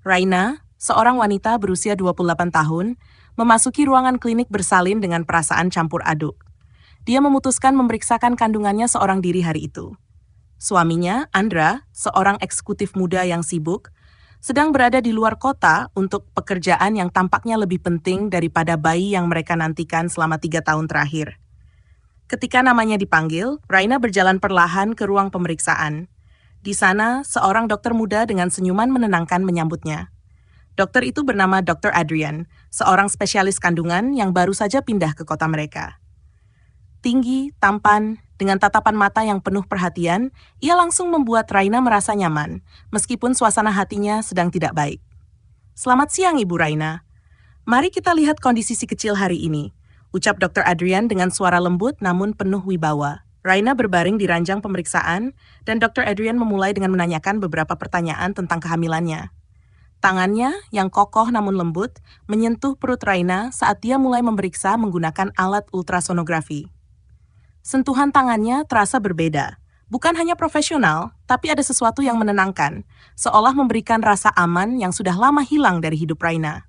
Raina, seorang wanita berusia 28 tahun, memasuki ruangan klinik bersalin dengan perasaan campur aduk. Dia memutuskan memeriksakan kandungannya seorang diri hari itu. Suaminya, Andra, seorang eksekutif muda yang sibuk, sedang berada di luar kota untuk pekerjaan yang tampaknya lebih penting daripada bayi yang mereka nantikan selama 3 tahun terakhir. Ketika namanya dipanggil, Raina berjalan perlahan ke ruang pemeriksaan. Di sana, seorang dokter muda dengan senyuman menenangkan menyambutnya. Dokter itu bernama Dr. Adrian, seorang spesialis kandungan yang baru saja pindah ke kota mereka. Tinggi, tampan, dengan tatapan mata yang penuh perhatian, ia langsung membuat Raina merasa nyaman, meskipun suasana hatinya sedang tidak baik. "Selamat siang, Ibu Raina. Mari kita lihat kondisi si kecil hari ini," ucap Dr. Adrian dengan suara lembut namun penuh wibawa. Raina berbaring di ranjang pemeriksaan, dan Dr. Adrian memulai dengan menanyakan beberapa pertanyaan tentang kehamilannya. Tangannya, yang kokoh namun lembut, menyentuh perut Raina saat dia mulai memeriksa menggunakan alat ultrasonografi. Sentuhan tangannya terasa berbeda. Bukan hanya profesional, tapi ada sesuatu yang menenangkan, seolah memberikan rasa aman yang sudah lama hilang dari hidup Raina.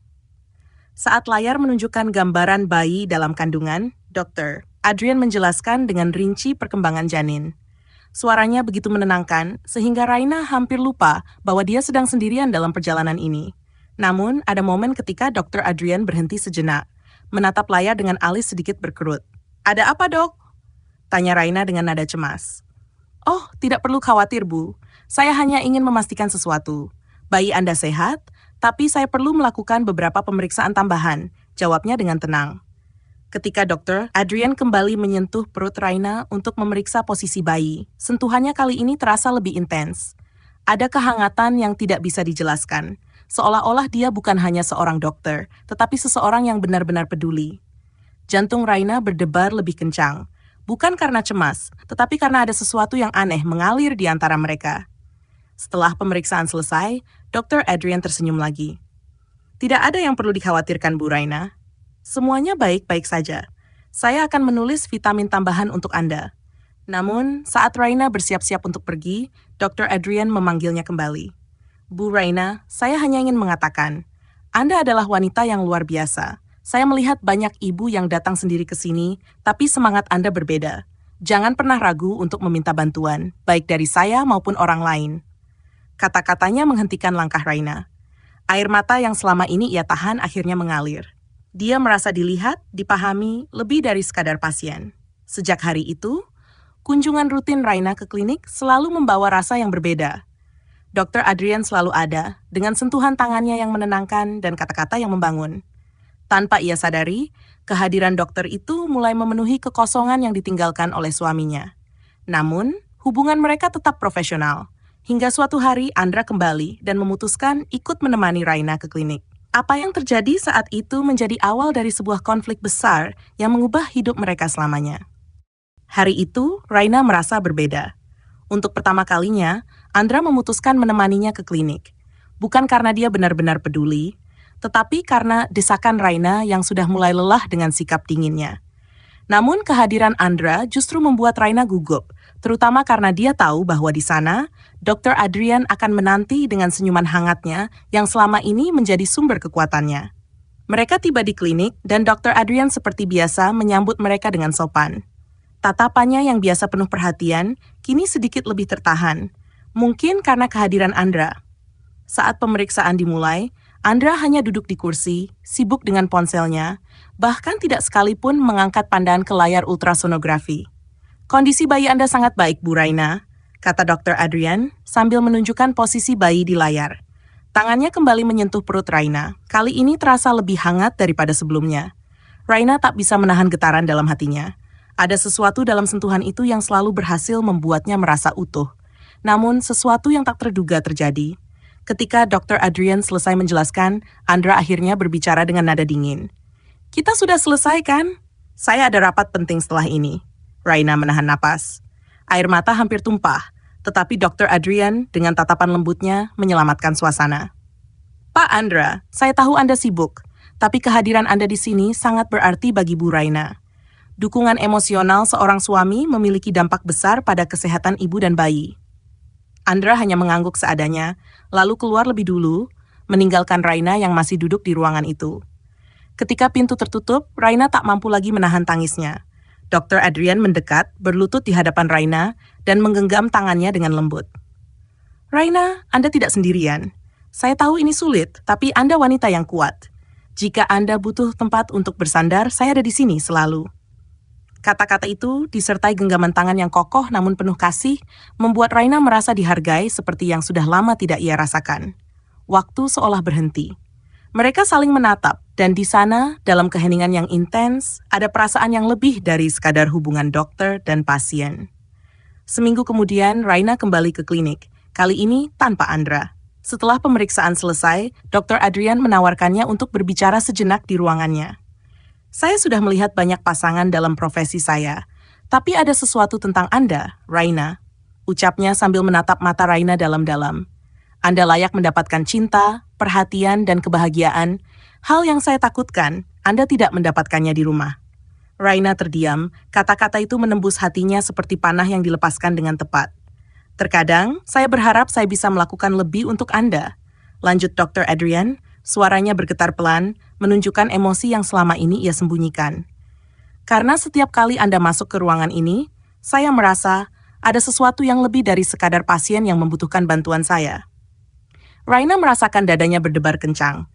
Saat layar menunjukkan gambaran bayi dalam kandungan, Dr. Adrian menjelaskan dengan rinci perkembangan janin. Suaranya begitu menenangkan, sehingga Raina hampir lupa bahwa dia sedang sendirian dalam perjalanan ini. Namun, ada momen ketika Dr. Adrian berhenti sejenak, menatap layar dengan alis sedikit berkerut. "Ada apa, Dok?" tanya Raina dengan nada cemas. "Oh, tidak perlu khawatir, Bu. Saya hanya ingin memastikan sesuatu. Bayi Anda sehat, tapi saya perlu melakukan beberapa pemeriksaan tambahan," jawabnya dengan tenang. Ketika Dr. Adrian kembali menyentuh perut Raina untuk memeriksa posisi bayi, sentuhannya kali ini terasa lebih intens. Ada kehangatan yang tidak bisa dijelaskan, seolah-olah dia bukan hanya seorang dokter, tetapi seseorang yang benar-benar peduli. Jantung Raina berdebar lebih kencang, bukan karena cemas, tetapi karena ada sesuatu yang aneh mengalir di antara mereka. Setelah pemeriksaan selesai, Dr. Adrian tersenyum lagi. "Tidak ada yang perlu dikhawatirkan, Bu Raina. Semuanya baik-baik saja. Saya akan menulis vitamin tambahan untuk Anda." Namun, saat Raina bersiap-siap untuk pergi, Dr. Adrian memanggilnya kembali. "Bu Raina, saya hanya ingin mengatakan, Anda adalah wanita yang luar biasa. Saya melihat banyak ibu yang datang sendiri ke sini, tapi semangat Anda berbeda. Jangan pernah ragu untuk meminta bantuan, baik dari saya maupun orang lain." Kata-katanya menghentikan langkah Raina. Air mata yang selama ini ia tahan akhirnya mengalir. Dia merasa dilihat, dipahami, lebih dari sekadar pasien. Sejak hari itu, kunjungan rutin Raina ke klinik selalu membawa rasa yang berbeda. Dr. Adrian selalu ada, dengan sentuhan tangannya yang menenangkan dan kata-kata yang membangun. Tanpa ia sadari, kehadiran dokter itu mulai memenuhi kekosongan yang ditinggalkan oleh suaminya. Namun, hubungan mereka tetap profesional. Hingga suatu hari Andra kembali dan memutuskan ikut menemani Raina ke klinik. Apa yang terjadi saat itu menjadi awal dari sebuah konflik besar yang mengubah hidup mereka selamanya. Hari itu, Raina merasa berbeda. Untuk pertama kalinya, Andra memutuskan menemaninya ke klinik. Bukan karena dia benar-benar peduli, tetapi karena desakan Raina yang sudah mulai lelah dengan sikap dinginnya. Namun kehadiran Andra justru membuat Raina gugup, terutama karena dia tahu bahwa di sana, Dr. Adrian akan menanti dengan senyuman hangatnya yang selama ini menjadi sumber kekuatannya. Mereka tiba di klinik dan Dr. Adrian seperti biasa menyambut mereka dengan sopan. Tatapannya yang biasa penuh perhatian, kini sedikit lebih tertahan. Mungkin karena kehadiran Andra. Saat pemeriksaan dimulai, Andra hanya duduk di kursi, sibuk dengan ponselnya, bahkan tidak sekalipun mengangkat pandangan ke layar ultrasonografi. "Kondisi bayi Anda sangat baik, Bu Raina," kata Dr. Adrian sambil menunjukkan posisi bayi di layar. Tangannya kembali menyentuh perut Raina. Kali ini terasa lebih hangat daripada sebelumnya. Raina tak bisa menahan getaran dalam hatinya. Ada sesuatu dalam sentuhan itu yang selalu berhasil membuatnya merasa utuh. Namun sesuatu yang tak terduga terjadi. Ketika Dr. Adrian selesai menjelaskan, Andra akhirnya berbicara dengan nada dingin. "Kita sudah selesai kan? Saya ada rapat penting setelah ini." Raina menahan napas. Air mata hampir tumpah, tetapi Dr. Adrian dengan tatapan lembutnya menyelamatkan suasana. "Pak Andra, saya tahu Anda sibuk, tapi kehadiran Anda di sini sangat berarti bagi Bu Raina. Dukungan emosional seorang suami memiliki dampak besar pada kesehatan ibu dan bayi." Andra hanya mengangguk seadanya, lalu keluar lebih dulu, meninggalkan Raina yang masih duduk di ruangan itu. Ketika pintu tertutup, Raina tak mampu lagi menahan tangisnya. Dr. Adrian mendekat, berlutut di hadapan Raina, dan menggenggam tangannya dengan lembut. Raina, Anda tidak sendirian. Saya tahu ini sulit, tapi Anda wanita yang kuat. Jika Anda butuh tempat untuk bersandar, saya ada di sini selalu. Kata-kata itu, disertai genggaman tangan yang kokoh namun penuh kasih, membuat Raina merasa dihargai seperti yang sudah lama tidak ia rasakan. Waktu seolah berhenti. Mereka saling menatap, dan di sana, dalam keheningan yang intens, ada perasaan yang lebih dari sekadar hubungan dokter dan pasien. Seminggu kemudian, Raina kembali ke klinik, kali ini tanpa Andra. Setelah pemeriksaan selesai, Dr. Adrian menawarkannya untuk berbicara sejenak di ruangannya. Saya sudah melihat banyak pasangan dalam profesi saya, tapi ada sesuatu tentang Anda, Raina. Ucapnya sambil menatap mata Raina dalam-dalam. Anda layak mendapatkan cinta, perhatian, dan kebahagiaan. Hal yang saya takutkan, Anda tidak mendapatkannya di rumah. Raina terdiam, kata-kata itu menembus hatinya seperti panah yang dilepaskan dengan tepat. Terkadang, saya berharap saya bisa melakukan lebih untuk Anda. Lanjut Dr. Adrian, suaranya bergetar pelan, menunjukkan emosi yang selama ini ia sembunyikan. Karena setiap kali Anda masuk ke ruangan ini, saya merasa ada sesuatu yang lebih dari sekadar pasien yang membutuhkan bantuan saya. Raina merasakan dadanya berdebar kencang.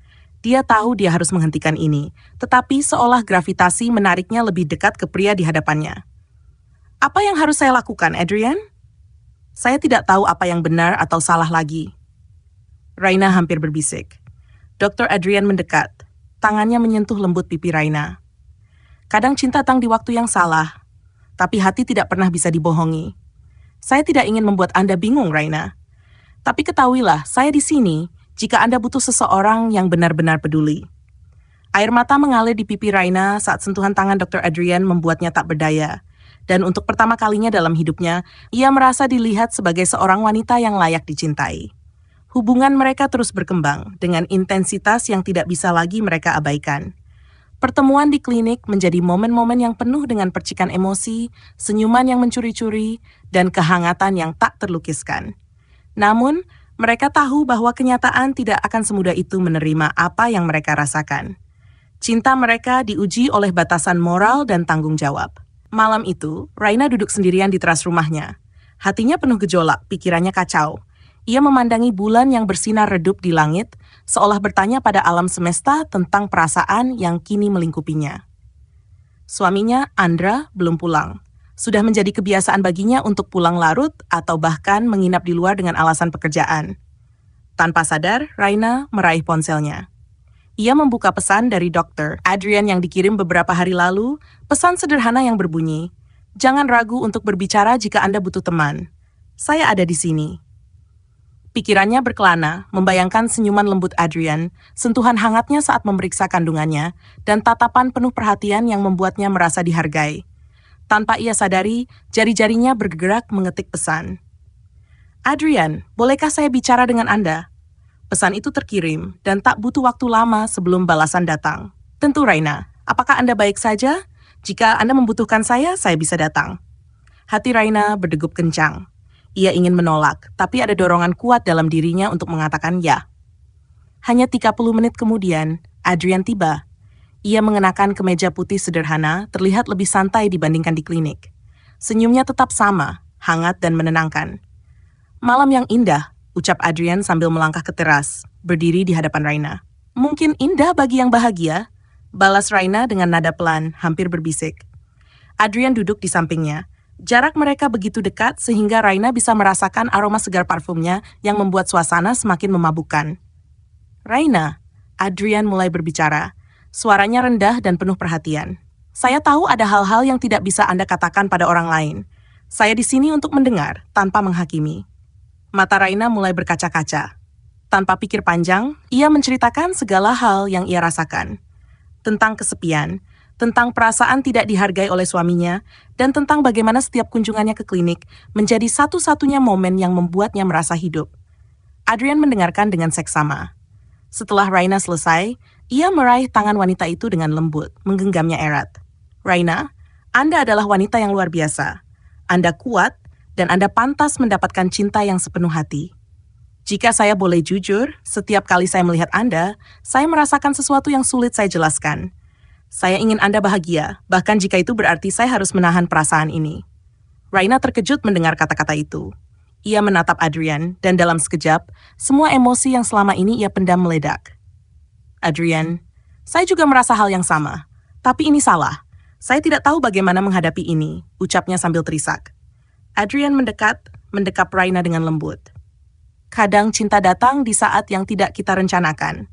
Dia tahu dia harus menghentikan ini, tetapi seolah gravitasi menariknya lebih dekat ke pria di hadapannya. Apa yang harus saya lakukan, Adrian? Saya tidak tahu apa yang benar atau salah lagi. Raina hampir berbisik. Dr. Adrian mendekat. Tangannya menyentuh lembut pipi Raina. Kadang cinta datang di waktu yang salah, tapi hati tidak pernah bisa dibohongi. Saya tidak ingin membuat Anda bingung, Raina. Tapi ketahuilah, saya di sini jika Anda butuh seseorang yang benar-benar peduli. Air mata mengalir di pipi Raina saat sentuhan tangan Dr. Adrian membuatnya tak berdaya. Dan untuk pertama kalinya dalam hidupnya, ia merasa dilihat sebagai seorang wanita yang layak dicintai. Hubungan mereka terus berkembang dengan intensitas yang tidak bisa lagi mereka abaikan. Pertemuan di klinik menjadi momen-momen yang penuh dengan percikan emosi, senyuman yang mencuri-curi, dan kehangatan yang tak terlukiskan. Namun, mereka tahu bahwa kenyataan tidak akan semudah itu menerima apa yang mereka rasakan. Cinta mereka diuji oleh batasan moral dan tanggung jawab. Malam itu, Raina duduk sendirian di teras rumahnya. Hatinya penuh gejolak, pikirannya kacau. Ia memandangi bulan yang bersinar redup di langit, seolah bertanya pada alam semesta tentang perasaan yang kini melingkupinya. Suaminya, Andra, belum pulang. Sudah menjadi kebiasaan baginya untuk pulang larut atau bahkan menginap di luar dengan alasan pekerjaan. Tanpa sadar, Raina meraih ponselnya. Ia membuka pesan dari Dr. Adrian yang dikirim beberapa hari lalu, pesan sederhana yang berbunyi, "Jangan ragu untuk berbicara jika Anda butuh teman. Saya ada di sini." Pikirannya berkelana, membayangkan senyuman lembut Adrian, sentuhan hangatnya saat memeriksa kandungannya, dan tatapan penuh perhatian yang membuatnya merasa dihargai. Tanpa ia sadari, jari-jarinya bergerak mengetik pesan. "Adrian, bolehkah saya bicara dengan Anda?" Pesan itu terkirim, dan tak butuh waktu lama sebelum balasan datang. "Tentu, Raina. Apakah Anda baik saja? Jika Anda membutuhkan saya bisa datang." Hati Raina berdegup kencang. Ia ingin menolak, tapi ada dorongan kuat dalam dirinya untuk mengatakan ya. Hanya 30 menit kemudian, Adrian tiba. Ia mengenakan kemeja putih sederhana, terlihat lebih santai dibandingkan di klinik. Senyumnya tetap sama, hangat dan menenangkan. "Malam yang indah," ucap Adrian sambil melangkah ke teras, berdiri di hadapan Raina. "Mungkin indah bagi yang bahagia," balas Raina dengan nada pelan, hampir berbisik. Adrian duduk di sampingnya. Jarak mereka begitu dekat sehingga Raina bisa merasakan aroma segar parfumnya yang membuat suasana semakin memabukkan. "Raina," Adrian mulai berbicara. Suaranya rendah dan penuh perhatian. "Saya tahu ada hal-hal yang tidak bisa Anda katakan pada orang lain. Saya di sini untuk mendengar, tanpa menghakimi." Mata Raina mulai berkaca-kaca. Tanpa pikir panjang, ia menceritakan segala hal yang ia rasakan. Tentang kesepian, tentang perasaan tidak dihargai oleh suaminya, dan tentang bagaimana setiap kunjungannya ke klinik menjadi satu-satunya momen yang membuatnya merasa hidup. Adrian mendengarkan dengan seksama. Setelah Raina selesai, ia meraih tangan wanita itu dengan lembut, menggenggamnya erat. "Raina, Anda adalah wanita yang luar biasa. Anda kuat, dan Anda pantas mendapatkan cinta yang sepenuh hati." Jika saya boleh jujur, setiap kali saya melihat Anda, saya merasakan sesuatu yang sulit saya jelaskan. Saya ingin Anda bahagia, bahkan jika itu berarti saya harus menahan perasaan ini. Raina terkejut mendengar kata-kata itu. Ia menatap Adrian, dan dalam sekejap, semua emosi yang selama ini ia pendam meledak. Adrian, saya juga merasa hal yang sama. Tapi ini salah. Saya tidak tahu bagaimana menghadapi ini, ucapnya sambil terisak. Adrian mendekap Raina dengan lembut. Kadang cinta datang di saat yang tidak kita rencanakan.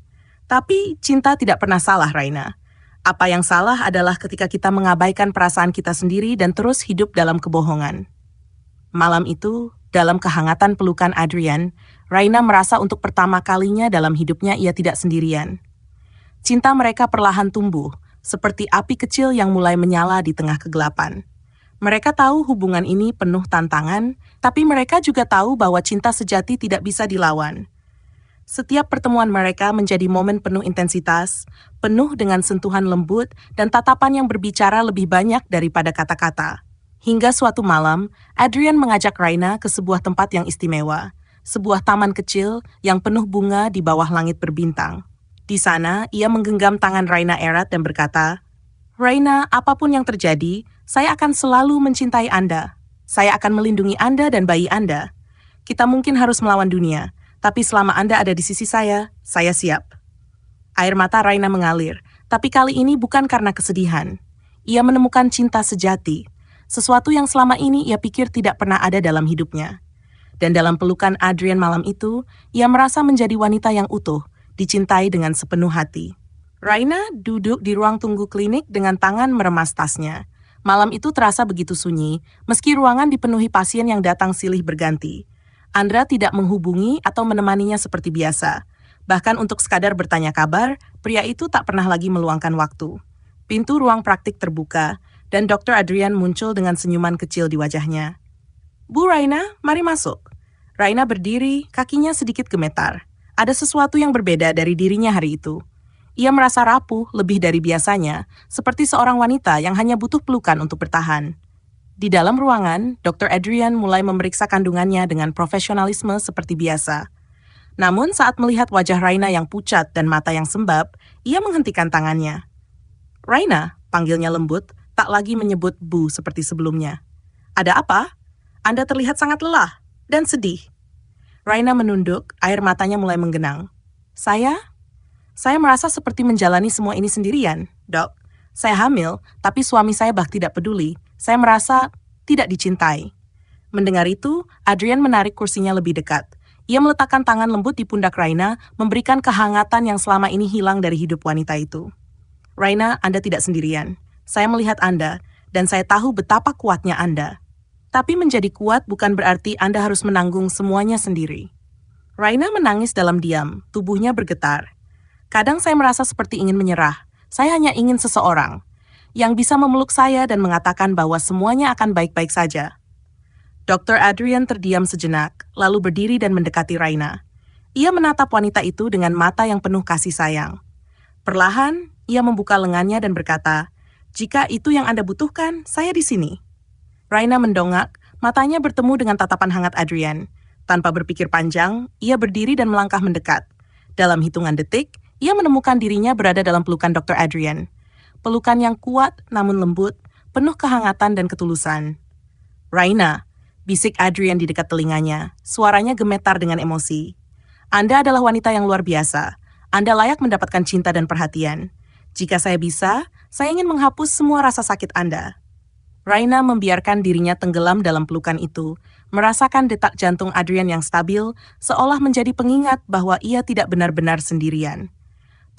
Tapi cinta tidak pernah salah, Raina. Apa yang salah adalah ketika kita mengabaikan perasaan kita sendiri dan terus hidup dalam kebohongan. Malam itu, dalam kehangatan pelukan Adrian, Raina merasa untuk pertama kalinya dalam hidupnya ia tidak sendirian. Cinta mereka perlahan tumbuh, seperti api kecil yang mulai menyala di tengah kegelapan. Mereka tahu hubungan ini penuh tantangan, tapi mereka juga tahu bahwa cinta sejati tidak bisa dilawan. Setiap pertemuan mereka menjadi momen penuh intensitas, penuh dengan sentuhan lembut dan tatapan yang berbicara lebih banyak daripada kata-kata. Hingga suatu malam, Adrian mengajak Raina ke sebuah tempat yang istimewa, sebuah taman kecil yang penuh bunga di bawah langit berbintang. Di sana, ia menggenggam tangan Raina erat dan berkata, "Raina, apapun yang terjadi, saya akan selalu mencintai Anda. Saya akan melindungi Anda dan bayi Anda. Kita mungkin harus melawan dunia, tapi selama Anda ada di sisi saya siap." Air mata Raina mengalir, tapi kali ini bukan karena kesedihan. Ia menemukan cinta sejati, sesuatu yang selama ini ia pikir tidak pernah ada dalam hidupnya. Dan dalam pelukan Adrian malam itu, ia merasa menjadi wanita yang utuh, dicintai dengan sepenuh hati. Raina duduk di ruang tunggu klinik dengan tangan meremas tasnya. Malam itu terasa begitu sunyi, meski ruangan dipenuhi pasien yang datang silih berganti. Andra tidak menghubungi atau menemaninya seperti biasa. Bahkan untuk sekadar bertanya kabar, pria itu tak pernah lagi meluangkan waktu. Pintu ruang praktik terbuka, dan Dr. Adrian muncul dengan senyuman kecil di wajahnya. "Bu Raina, mari masuk." Raina berdiri, kakinya sedikit gemetar. Ada sesuatu yang berbeda dari dirinya hari itu. Ia merasa rapuh lebih dari biasanya, seperti seorang wanita yang hanya butuh pelukan untuk bertahan. Di dalam ruangan, Dr. Adrian mulai memeriksa kandungannya dengan profesionalisme seperti biasa. Namun saat melihat wajah Raina yang pucat dan mata yang sembab, ia menghentikan tangannya. "Raina," panggilnya lembut, tak lagi menyebut Bu seperti sebelumnya. "Ada apa? Anda terlihat sangat lelah dan sedih." Raina menunduk, air matanya mulai menggenang. Saya merasa seperti menjalani semua ini sendirian, Dok. Saya hamil, tapi suami saya tidak peduli. Saya merasa tidak dicintai. Mendengar itu, Adrian menarik kursinya lebih dekat. Ia meletakkan tangan lembut di pundak Raina, memberikan kehangatan yang selama ini hilang dari hidup wanita itu. "Raina, Anda tidak sendirian. Saya melihat Anda, dan saya tahu betapa kuatnya Anda. Tapi menjadi kuat bukan berarti Anda harus menanggung semuanya sendiri." Raina menangis dalam diam, tubuhnya bergetar. "Kadang saya merasa seperti ingin menyerah. Saya hanya ingin seseorang yang bisa memeluk saya dan mengatakan bahwa semuanya akan baik-baik saja." Dr. Adrian terdiam sejenak, lalu berdiri dan mendekati Raina. Ia menatap wanita itu dengan mata yang penuh kasih sayang. Perlahan, ia membuka lengannya dan berkata, "Jika itu yang Anda butuhkan, saya di sini." Raina mendongak, matanya bertemu dengan tatapan hangat Adrian. Tanpa berpikir panjang, ia berdiri dan melangkah mendekat. Dalam hitungan detik, ia menemukan dirinya berada dalam pelukan Dr. Adrian. Pelukan yang kuat namun lembut, penuh kehangatan dan ketulusan. "Raina," bisik Adrian di dekat telinganya, suaranya gemetar dengan emosi. "Anda adalah wanita yang luar biasa. Anda layak mendapatkan cinta dan perhatian. Jika saya bisa, saya ingin menghapus semua rasa sakit Anda." Raina membiarkan dirinya tenggelam dalam pelukan itu, merasakan detak jantung Adrian yang stabil, seolah menjadi pengingat bahwa ia tidak benar-benar sendirian.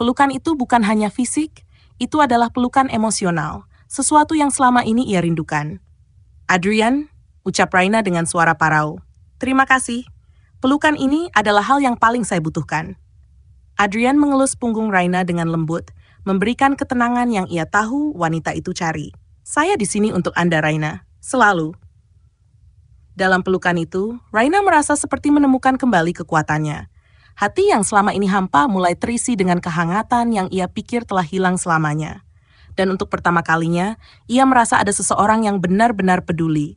Pelukan itu bukan hanya fisik, itu adalah pelukan emosional, sesuatu yang selama ini ia rindukan. "Adrian," ucap Raina dengan suara parau. "Terima kasih. Pelukan ini adalah hal yang paling saya butuhkan." Adrian mengelus punggung Raina dengan lembut, memberikan ketenangan yang ia tahu wanita itu cari. "Saya di sini untuk Anda, Raina. Selalu." Dalam pelukan itu, Raina merasa seperti menemukan kembali kekuatannya. Hati yang selama ini hampa mulai terisi dengan kehangatan yang ia pikir telah hilang selamanya. Dan untuk pertama kalinya, ia merasa ada seseorang yang benar-benar peduli,